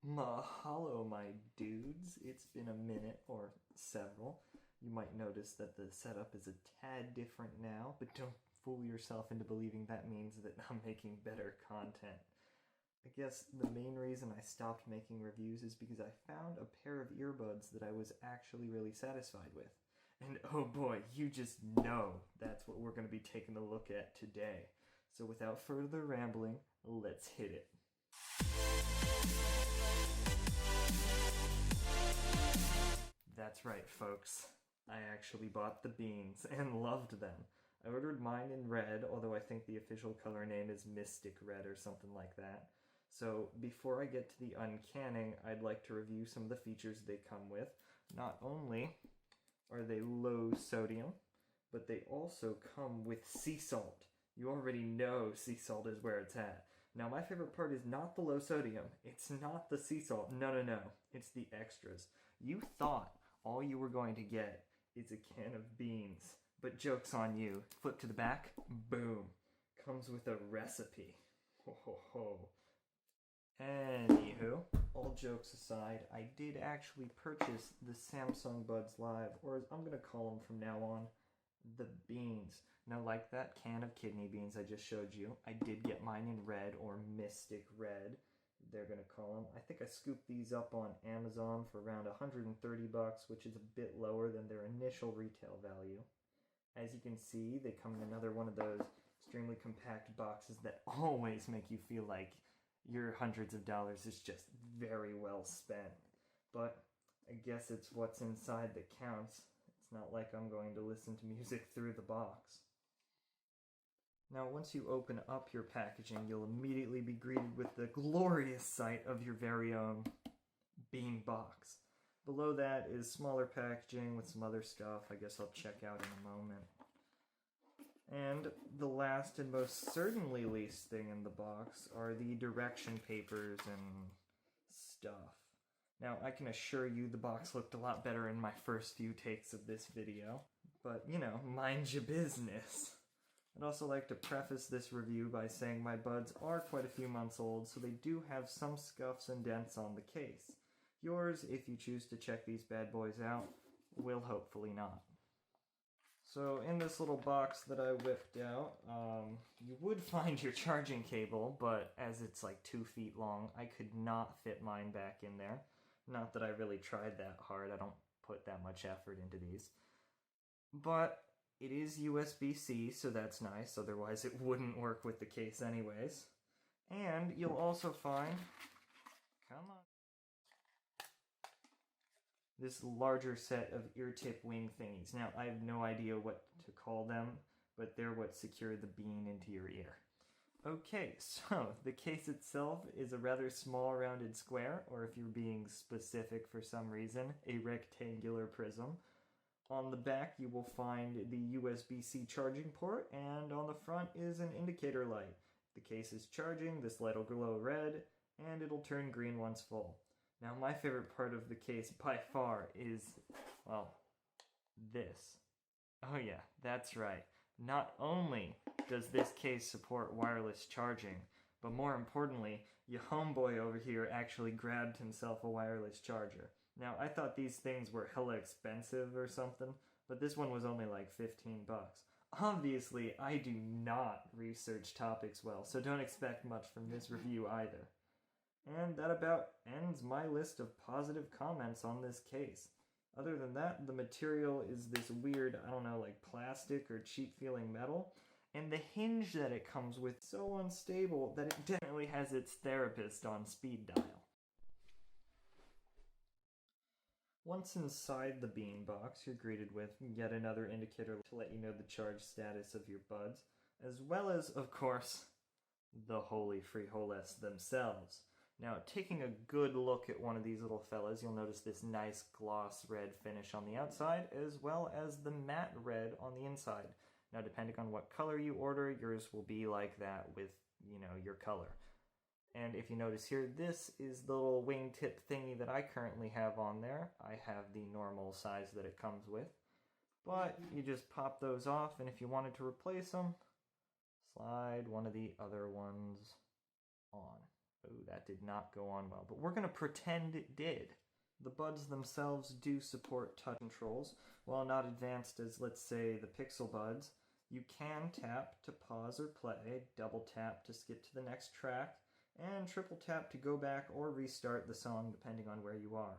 Mahalo, my dudes. It's been a minute or several. You might notice that the setup is a tad different now, but don't fool yourself into believing that means that I'm making better content. I guess the main reason I stopped making reviews is because I found a pair of earbuds that I was actually really satisfied with. And oh boy, you just know that's what we're going to be taking a look at today. So without further rambling, let's hit it. That's right, folks. I actually bought the beans and loved them. I ordered mine in red, although I think the official color name is Mystic Red or something like that. So before I get to the uncanning, I'd like to review some of the features they come with. Not only are they low sodium, but they also come with sea salt. You already know sea salt is where it's at. Now, my favorite part is not the low sodium. It's not the sea salt. No. It's the extras. You thought all you were going to get is a can of beans. But joke's on you. Flip to the back, boom. Comes with a recipe. Ho ho ho. Anywho, all jokes aside, I did actually purchase the Samsung Buds Live, or as I'm going to call them from now on, the beans. Now, like that can of kidney beans I just showed you, I did get mine in red, or Mystic Red, they're going to call them. I think I scooped these up on Amazon for around $130, which is a bit lower than their initial retail value. As you can see, they come in another one of those extremely compact boxes that always make you feel like your hundreds of dollars is just very well spent. But I guess it's what's inside that counts. It's not like I'm going to listen to music through the box. Now, once you open up your packaging, you'll immediately be greeted with the glorious sight of your very own bean box. Below that is smaller packaging with some other stuff I guess I'll check out in a moment. And the last and most certainly least thing in the box are the direction papers and stuff. Now, I can assure you the box looked a lot better in my first few takes of this video, but you know, mind your business. I'd also like to preface this review by saying my buds are quite a few months old, so they do have some scuffs and dents on the case. Yours, if you choose to check these bad boys out, will hopefully not. So in this little box that I whipped out, you would find your charging cable, but as it's like 2 feet long, I could not fit mine back in there. Not that I really tried that hard, I don't put that much effort into these. But it is USB-C, so that's nice, otherwise it wouldn't work with the case anyways. And you'll also find, come on, this larger set of ear tip wing thingies. Now, I have no idea what to call them, but they're what secure the bean into your ear. Okay, so the case itself is a rather small rounded square, or if you're being specific for some reason, a rectangular prism. On the back you will find the USB-C charging port, and on the front is an indicator light. If the case is charging, this light will glow red, and it'll turn green once full. Now, my favorite part of the case by far is, well, this. Oh yeah, that's right. Not only does this case support wireless charging, but more importantly, your homeboy over here actually grabbed himself a wireless charger. Now, I thought these things were hella expensive or something, but this one was only like 15 bucks. Obviously, I do not research topics well, so don't expect much from this review either. And that about ends my list of positive comments on this case. Other than that, the material is this weird, I don't know, like plastic or cheap feeling metal, and the hinge that it comes with is so unstable that it definitely has its therapist on speed dial. Once inside the bean box, you're greeted with yet another indicator to let you know the charge status of your buds, as well as, of course, the holy frijoles themselves. Now, taking a good look at one of these little fellas, you'll notice this nice gloss red finish on the outside, as well as the matte red on the inside. Now, depending on what color you order, yours will be like that with, your color. And if you notice here, this is the little wingtip thingy that I currently have on there. I have the normal size that it comes with. But you just pop those off, and if you wanted to replace them, slide one of the other ones on. Oh, that did not go on well, but we're going to pretend it did. The buds themselves do support touch controls. While not advanced as, let's say, the Pixel buds, you can tap to pause or play, double tap to skip to the next track, and triple tap to go back or restart the song depending on where you are.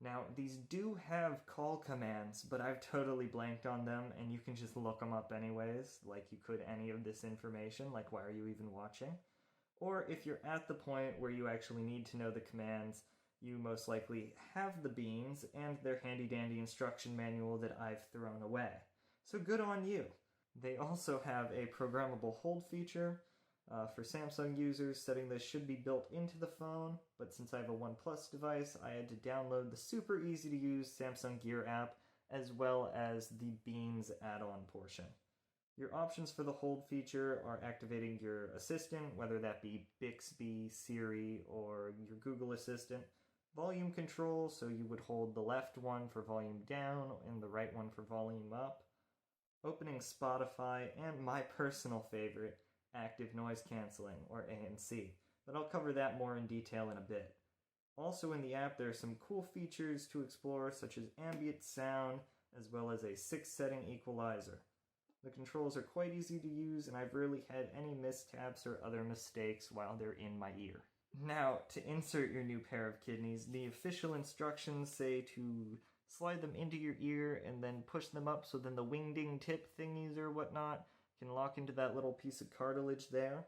Now, these do have call commands, but I've totally blanked on them, and you can just look them up anyways, like you could any of this information, like why are you even watching? Or if you're at the point where you actually need to know the commands, you most likely have the beans and their handy-dandy instruction manual that I've thrown away. So good on you! They also have a programmable hold feature. For Samsung users, setting this should be built into the phone, but since I have a OnePlus device, I had to download the super easy to use Samsung Gear app, as well as the Beans add-on portion. Your options for the hold feature are activating your assistant, whether that be Bixby, Siri, or your Google Assistant, volume control, so you would hold the left one for volume down and the right one for volume up, opening Spotify, and my personal favorite, active noise cancelling, or ANC, but I'll cover that more in detail in a bit. Also in the app, there are some cool features to explore, such as ambient sound, as well as a 6-setting equalizer. The controls are quite easy to use, and I've rarely had any mistaps or other mistakes while they're in my ear. Now, to insert your new pair of kidneys, the official instructions say to slide them into your ear and then push them up so then the wingding tip thingies or whatnot can lock into that little piece of cartilage there.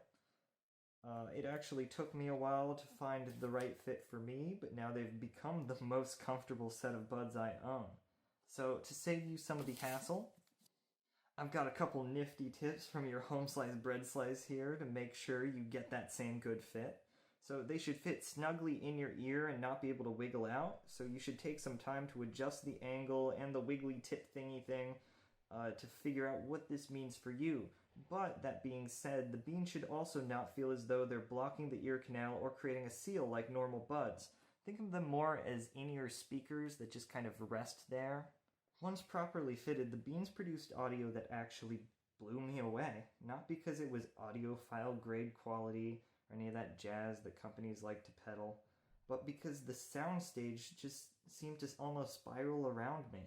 It actually took me a while to find the right fit for me, but now they've become the most comfortable set of buds I own. So to save you some of the hassle, I've got a couple nifty tips from your home slice bread slice here to make sure you get that same good fit. So they should fit snugly in your ear and not be able to wiggle out, so you should take some time to adjust the angle and the wiggly tip thingy thing to figure out what this means for you. But that being said, the beans should also not feel as though they're blocking the ear canal or creating a seal like normal buds. Think of them more as in-ear speakers that just kind of rest there. Once properly fitted, the beans produced audio that actually blew me away. Not because it was audiophile grade quality or any of that jazz that companies like to peddle, but because the soundstage just seemed to almost spiral around me.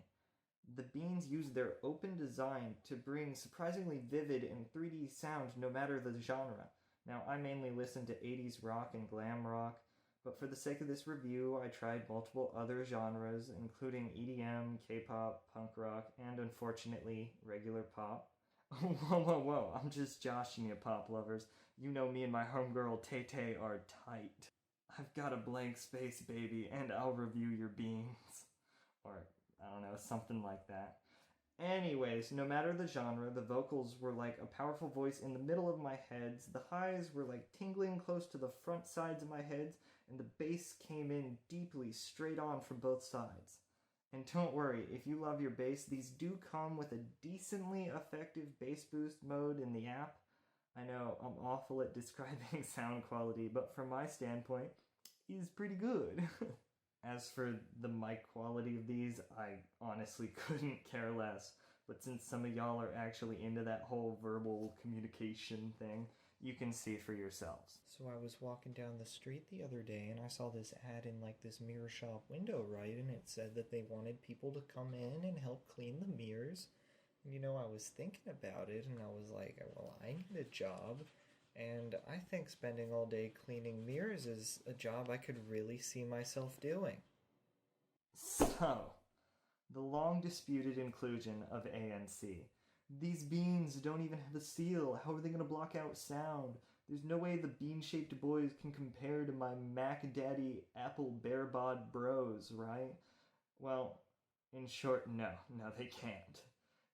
The beans used their open design to bring surprisingly vivid and 3D sound no matter the genre. Now, I mainly listen to 80s rock and glam rock, but for the sake of this review, I tried multiple other genres, including EDM, K-pop, punk rock, and unfortunately, regular pop. Whoa, I'm just joshing you, pop lovers. You know me and my homegirl Tay-Tay are tight. I've got a blank space, baby, and I'll review your beans. Or, I don't know, something like that. Anyways, no matter the genre, the vocals were like a powerful voice in the middle of my heads, the highs were like tingling close to the front sides of my heads, and the bass came in deeply straight on from both sides. And don't worry, if you love your bass, these do come with a decently effective bass boost mode in the app. I know I'm awful at describing sound quality, but from my standpoint, it's pretty good. As for the mic quality of these, I honestly couldn't care less. But since some of y'all are actually into that whole verbal communication thing, you can see for yourselves. So I was walking down the street the other day and I saw this ad in like this mirror shop window, right? And it said that they wanted people to come in and help clean the mirrors. And you know, I was thinking about it and I was like, well, I need a job. And I think spending all day cleaning mirrors is a job I could really see myself doing. So, the long disputed inclusion of ANC. These beans don't even have a seal. How are they going to block out sound? There's no way the bean-shaped boys can compare to my Mac Daddy Apple Bear Bod bros, right? Well, in short, no they can't.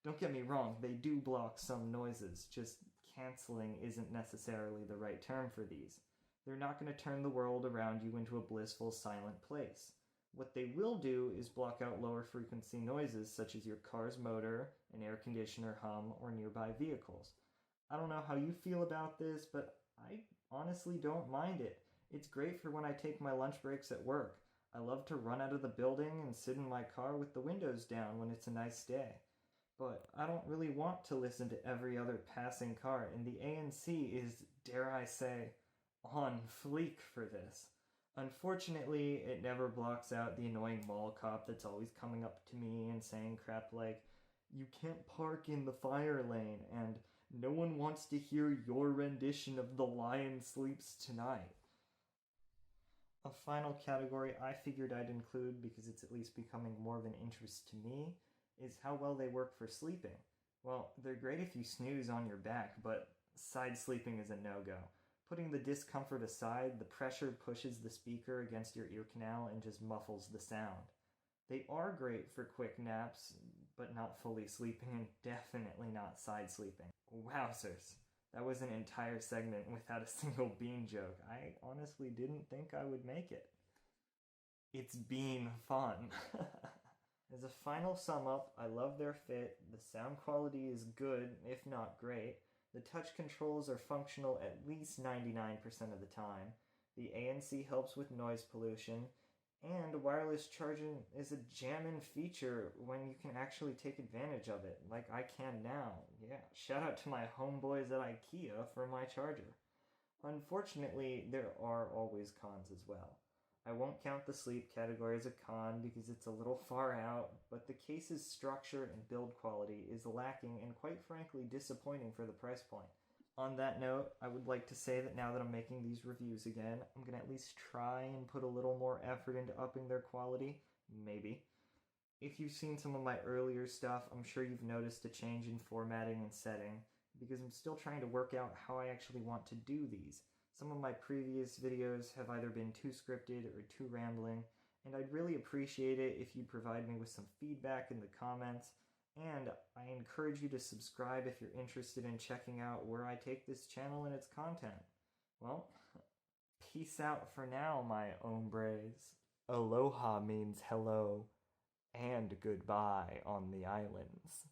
Don't get me wrong, they do block some noises, just canceling isn't necessarily the right term for these. They're not going to turn the world around you into a blissful, silent place. What they will do is block out lower frequency noises such as your car's motor, an air conditioner hum, or nearby vehicles. I don't know how you feel about this, but I honestly don't mind it. It's great for when I take my lunch breaks at work. I love to run out of the building and sit in my car with the windows down when it's a nice day. But I don't really want to listen to every other passing car, and the ANC is, dare I say, on fleek for this. Unfortunately, it never blocks out the annoying mall cop that's always coming up to me and saying crap like, "You can't park in the fire lane," and "No one wants to hear your rendition of The Lion Sleeps Tonight." A final category I figured I'd include, because it's at least becoming more of an interest to me, is how well they work for sleeping. Well, they're great if you snooze on your back, but side sleeping is a no-go. Putting the discomfort aside, the pressure pushes the speaker against your ear canal and just muffles the sound. They are great for quick naps, but not fully sleeping, and definitely not side sleeping. Wowzers. That was an entire segment without a single bean joke. I honestly didn't think I would make it. It's been fun. As a final sum up, I love their fit, the sound quality is good, if not great, the touch controls are functional at least 99% of the time, the ANC helps with noise pollution, and wireless charging is a jammin' feature when you can actually take advantage of it, like I can now. Yeah, shout out to my homeboys at IKEA for my charger. Unfortunately, there are always cons as well. I won't count the sleep category as a con because it's a little far out, but the case's structure and build quality is lacking and quite frankly disappointing for the price point. On that note, I would like to say that now that I'm making these reviews again, I'm going to at least try and put a little more effort into upping their quality. Maybe. If you've seen some of my earlier stuff, I'm sure you've noticed a change in formatting and setting, because I'm still trying to work out how I actually want to do these. Some of my previous videos have either been too scripted or too rambling, and I'd really appreciate it if you'd provide me with some feedback in the comments, and I encourage you to subscribe if you're interested in checking out where I take this channel and its content. Well, peace out for now, my hombres. Aloha means hello and goodbye on the islands.